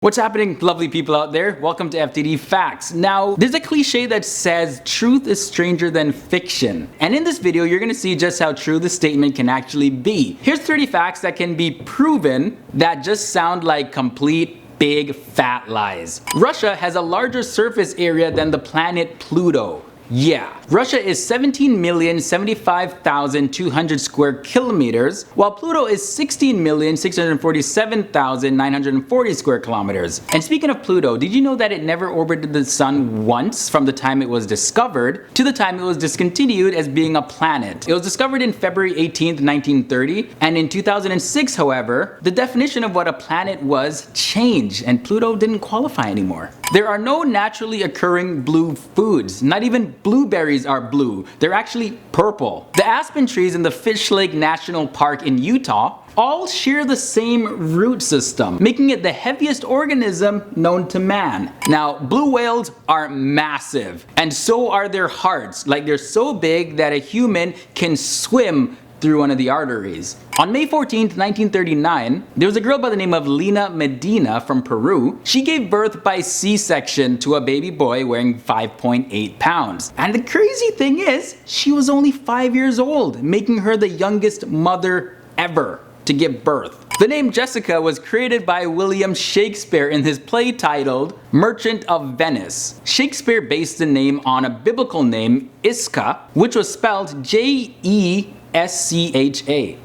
What's happening, lovely people out there? Welcome to FTD Facts. Now, there's a cliche that says truth is stranger than fiction. And in this video, you're gonna see just how true this statement can actually be. Here's 30 facts that can be proven that just sound like complete big fat lies. Russia has a larger surface area than the planet Pluto. Yeah, Russia is 17,075,200 square kilometers, while Pluto is 16,647,940 square kilometers. And speaking of Pluto, did you know that it never orbited the sun once from the time it was discovered to the time it was discontinued as being a planet? It was discovered in February 18th, 1930, and in 2006, however, the definition of what a planet was changed, and Pluto didn't qualify anymore. There are no naturally occurring blue foods, not even blueberries are blue, they're actually purple. The aspen trees in the Fish Lake National Park in Utah all share the same root system, making it the heaviest organism known to man. Now, blue whales are massive, and so are their hearts. Like, they're so big that a human can swim through one of the arteries. On May 14th, 1939, there was a girl by the name of Lina Medina from Peru. She gave birth by C-section to a baby boy weighing 5.8 pounds. And the crazy thing is, she was only 5 years old, making her the youngest mother ever to give birth. The name Jessica was created by William Shakespeare in his play titled Merchant of Venice. Shakespeare based the name on a biblical name, Isca, which was spelled Jescha.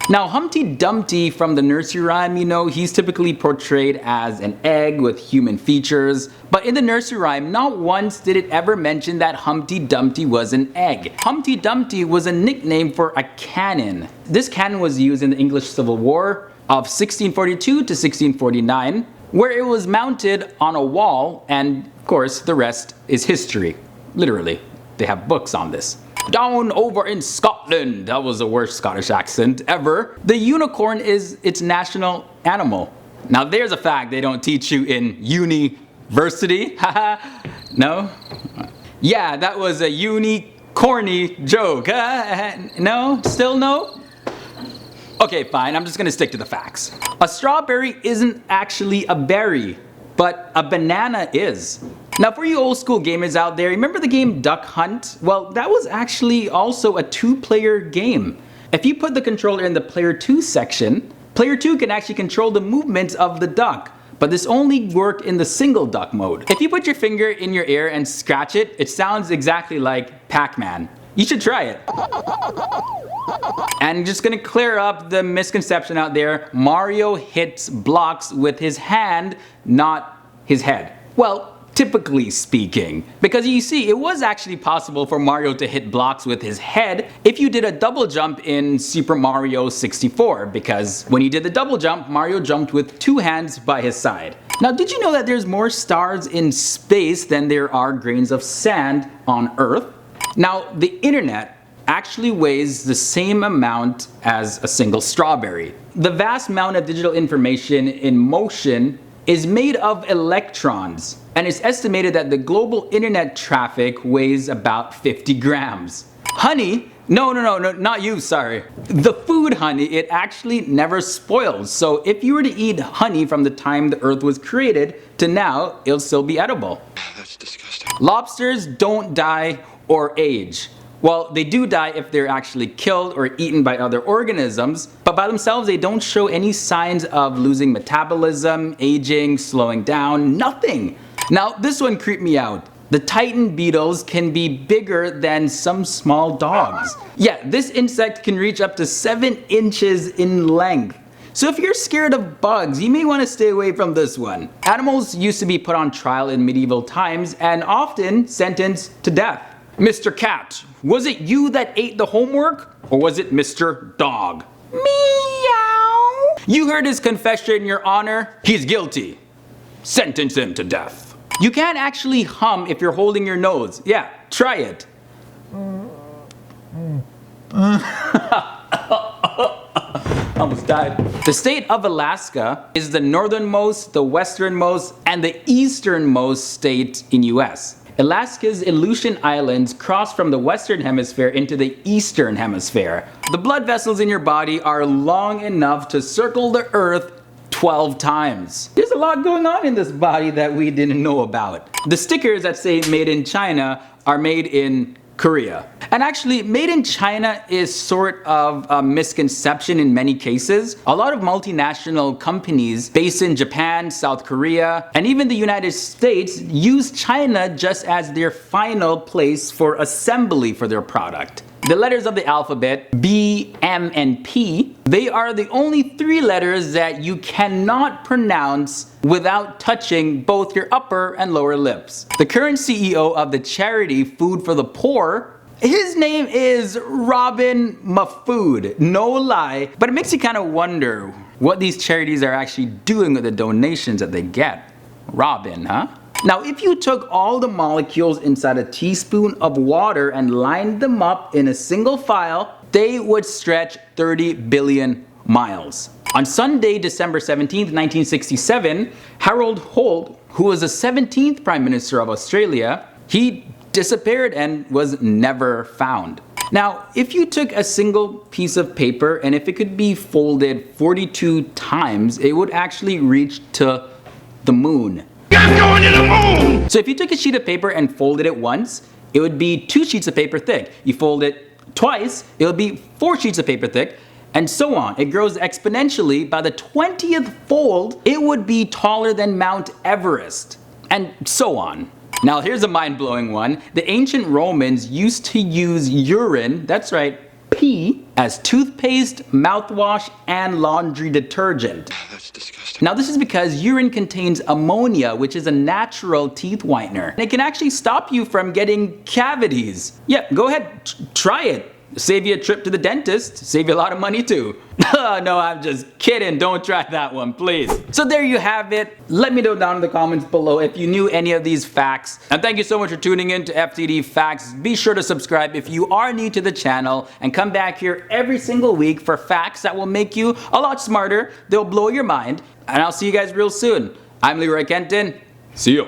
Now, Humpty Dumpty from the nursery rhyme, he's typically portrayed as an egg with human features. But in the nursery rhyme, not once did it ever mention that Humpty Dumpty was an egg. Humpty Dumpty was a nickname for a cannon. This cannon was used in the English Civil War of 1642 to 1649, where it was mounted on a wall, and of course the rest is history. Literally, they have books on this. Down over in Scotland, that was the worst Scottish accent ever, the unicorn is its national animal. Now there's a fact they don't teach you in university. Haha. No? Yeah, that was a corny joke. No? Still no? Okay, fine, I'm just gonna stick to the facts. A strawberry isn't actually a berry, but a banana is. Now, for you old school gamers out there, remember the game Duck Hunt? Well, that was actually also a two-player game. If you put the controller in the player 2 section, player 2 can actually control the movements of the duck, but this only worked in the single duck mode. If you put your finger in your ear and scratch it, it sounds exactly like Pac-Man. You should try it. And just gonna clear up the misconception out there, Mario hits blocks with his hand, not his head. Well, typically speaking. Because you see, it was actually possible for Mario to hit blocks with his head if you did a double jump in Super Mario 64, because when you did the double jump, Mario jumped with two hands by his side. Now, did you know that there's more stars in space than there are grains of sand on Earth? Now, the internet actually weighs the same amount as a single strawberry. The vast amount of digital information in motion is made of electrons, and it's estimated that the global internet traffic weighs about 50 grams. Honey, no, not you, sorry. The food honey, it actually never spoils. So if you were to eat honey from the time the earth was created to now, it'll still be edible. That's disgusting. Lobsters don't die or age. Well, they do die if they're actually killed or eaten by other organisms, but by themselves they don't show any signs of losing metabolism, aging, slowing down, nothing. Now, this one creeped me out. The Titan beetles can be bigger than some small dogs. Yeah, this insect can reach up to 7 inches in length. So if you're scared of bugs, you may want to stay away from this one. Animals used to be put on trial in medieval times and often sentenced to death. Mr. Cat, was it you that ate the homework, or was it Mr. Dog? Meow. You heard his confession, Your Honor. He's guilty. Sentence him to death. You can't actually hum if you're holding your nose. Yeah, try it. Almost died. The state of Alaska is the northernmost, the westernmost, and the easternmost state in US. Alaska's Aleutian Islands cross from the western hemisphere into the eastern hemisphere. The blood vessels in your body are long enough to circle the earth 12 times. There's a lot going on in this body that we didn't know about. The stickers that say made in China are made in Korea. And actually, made in China is sort of a misconception in many cases. A lot of multinational companies based in Japan, South Korea, and even the United States use China just as their final place for assembly for their product. The letters of the alphabet, B, M, and P, they are the only 3 letters that you cannot pronounce without touching both your upper and lower lips. The current CEO of the charity Food for the Poor, his name is Robin Mahfood, no lie, but it makes you kind of wonder what these charities are actually doing with the donations that they get. Robin, huh? Now, if you took all the molecules inside a teaspoon of water and lined them up in a single file, they would stretch 30 billion miles. On Sunday, December 17th, 1967, Harold Holt, who was the 17th Prime Minister of Australia, he disappeared and was never found. Now, if you took a single piece of paper and if it could be folded 42 times, it would actually reach to the moon. I'm going to the moon! So if you took a sheet of paper and folded it once, it would be 2 sheets of paper thick. You fold it twice, it would be 4 sheets of paper thick, and so on. It grows exponentially. By the 20th fold, it would be taller than Mount Everest, and so on. Now here's a mind-blowing one. The ancient Romans used to use urine, that's right, pee, as toothpaste, mouthwash, and laundry detergent. That's disgusting. Now this is because urine contains ammonia, which is a natural teeth whitener. And it can actually stop you from getting cavities. Yeah, go ahead, try it. Save you a trip to the dentist, save you a lot of money too. No, I'm just kidding, don't try that one, please. So there you have it. Let me know down in the comments below if you knew any of these facts. And thank you so much for tuning in to FTD Facts. Be sure to subscribe if you are new to the channel and come back here every single week for facts that will make you a lot smarter. They'll blow your mind. And I'll see you guys real soon. I'm Leroy Kenton. See you.